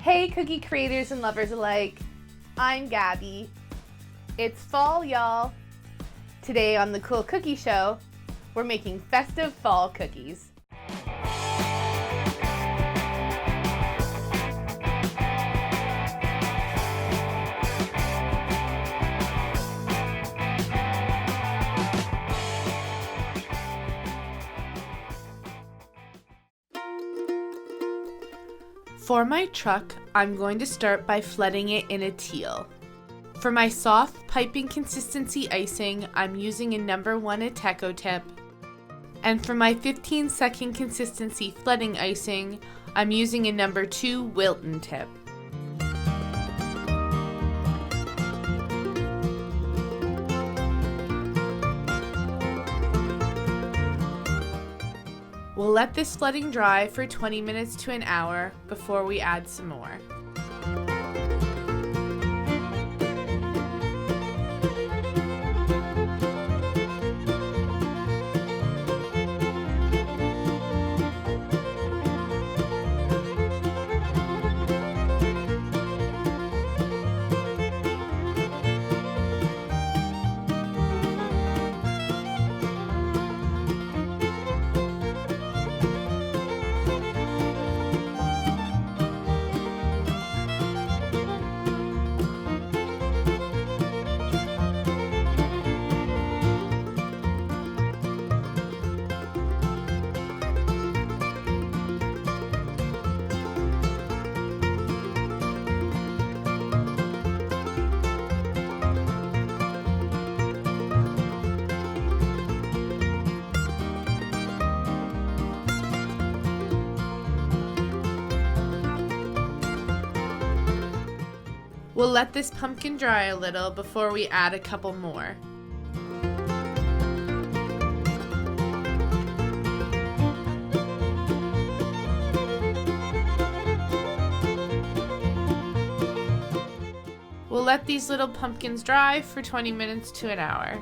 Hey cookie creators and lovers alike, I'm Gabby. It's fall, y'all. Today on the Cool Cookie Show, we're making festive fall cookies. For my truck, I'm going to start by flooding it in a teal. For my soft piping consistency icing, I'm using a number 1 Ateco tip. And for my 15-second consistency flooding icing, I'm using a number 2 Wilton tip. We'll let this flooding dry for 20 minutes to an hour before we add some more. We'll let this pumpkin dry a little before we add a couple more. We'll let these little pumpkins dry for 20 minutes to an hour.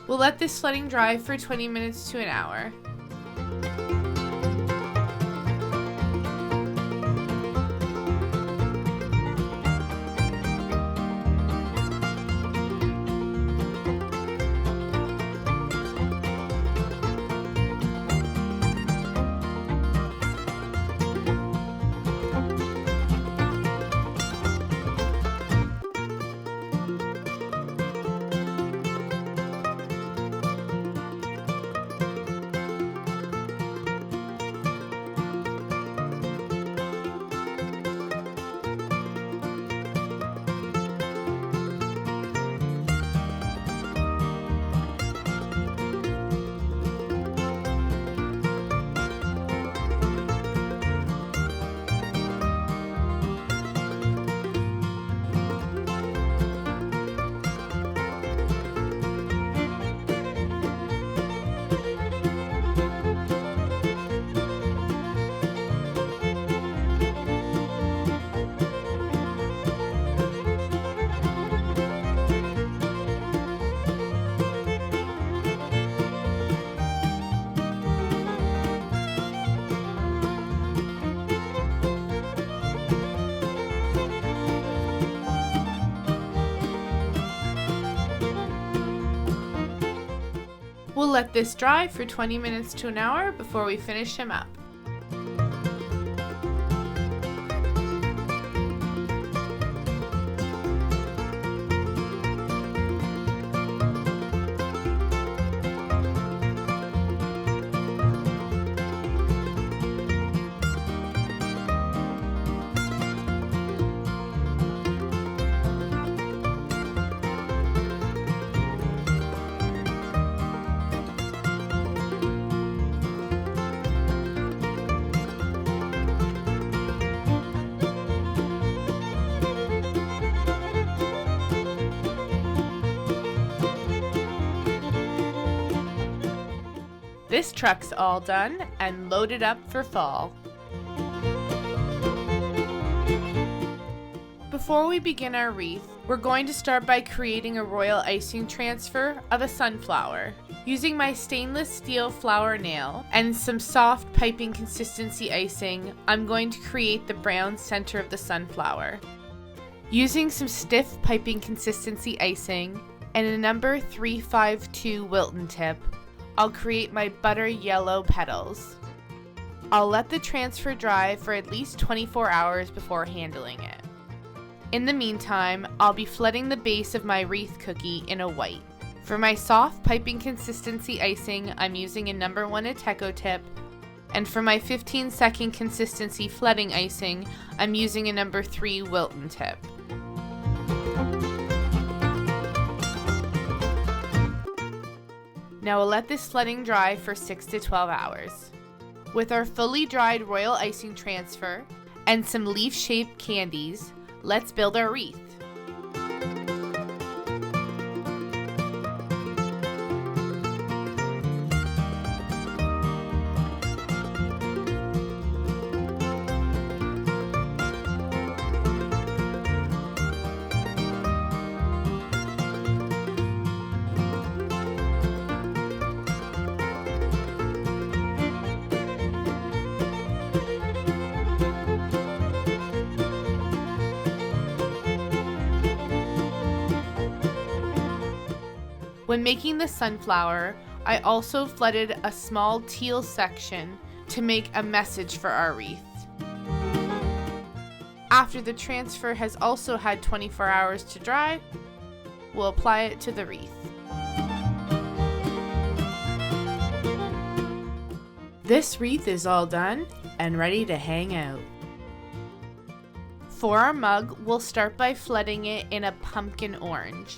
We'll let this flooding dry for 20 minutes to an hour. We'll let this dry for 20 minutes to an hour before we finish him up. This truck's all done and loaded up for fall. Before we begin our wreath, we're going to start by creating a royal icing transfer of a sunflower. Using my stainless steel flower nail and some soft piping consistency icing, I'm going to create the brown center of the sunflower. Using some stiff piping consistency icing and a number 352 Wilton tip, I'll create my butter yellow petals. I'll let the transfer dry for at least 24 hours before handling it. In the meantime, I'll be flooding the base of my wreath cookie in a white. For my soft piping consistency icing, I'm using a number 1 Ateco tip, and for my 15-second consistency flooding icing, I'm using a number 3 Wilton tip. Now we'll let this flooding dry for 6 to 12 hours. With our fully dried royal icing transfer and some leaf-shaped candies, let's build our wreath. When making the sunflower, I also flooded a small teal section to make a message for our wreath. After the transfer has also had 24 hours to dry, we'll apply it to the wreath. This wreath is all done and ready to hang out. For our mug, we'll start by flooding it in a pumpkin orange.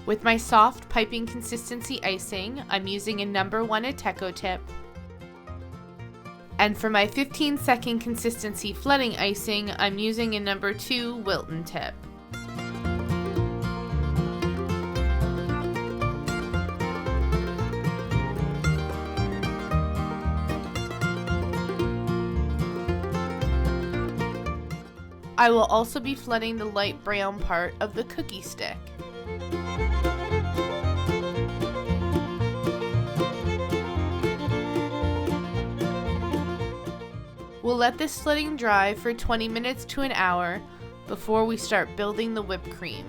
With my soft piping consistency icing, I'm using a number 1 Ateco tip. And for my 15-second consistency flooding icing, I'm using a number 2 Wilton tip. I will also be flooding the light brown part of the cookie stick. We'll let this flooding dry for 20 minutes to an hour before we start building the whipped cream.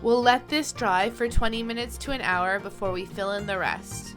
We'll let this dry for 20 minutes to an hour before we fill in the rest.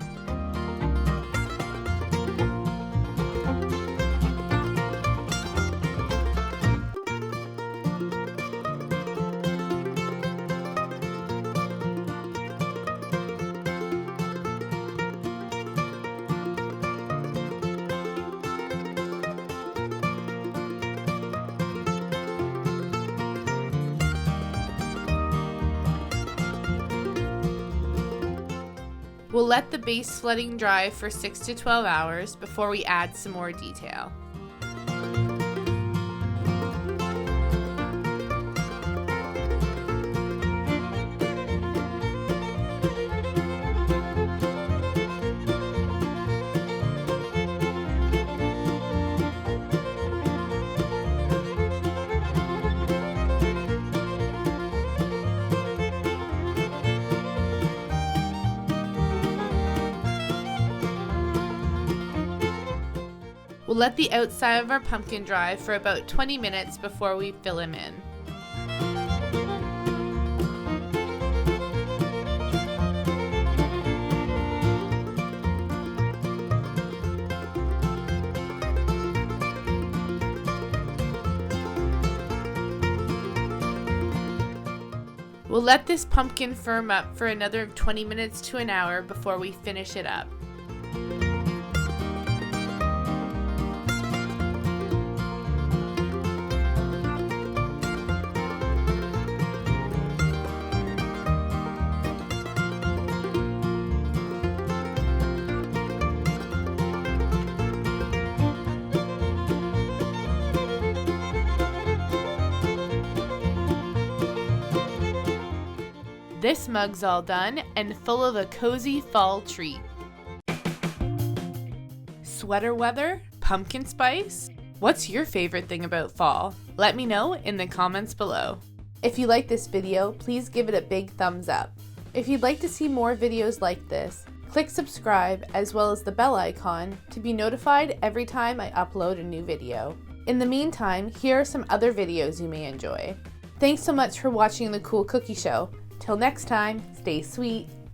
We'll let the base flooding dry for 6 to 12 hours before we add some more detail. We'll let the outside of our pumpkin dry for about 20 minutes before we fill him in. We'll let this pumpkin firm up for another 20 minutes to an hour before we finish it up. This mug's all done and full of a cozy fall treat. Sweater weather? Pumpkin spice? What's your favorite thing about fall? Let me know in the comments below. If you like this video, please give it a big thumbs up. If you'd like to see more videos like this, click subscribe as well as the bell icon to be notified every time I upload a new video. In the meantime, here are some other videos you may enjoy. Thanks so much for watching the Cool Cookie Show. Till next time, stay sweet.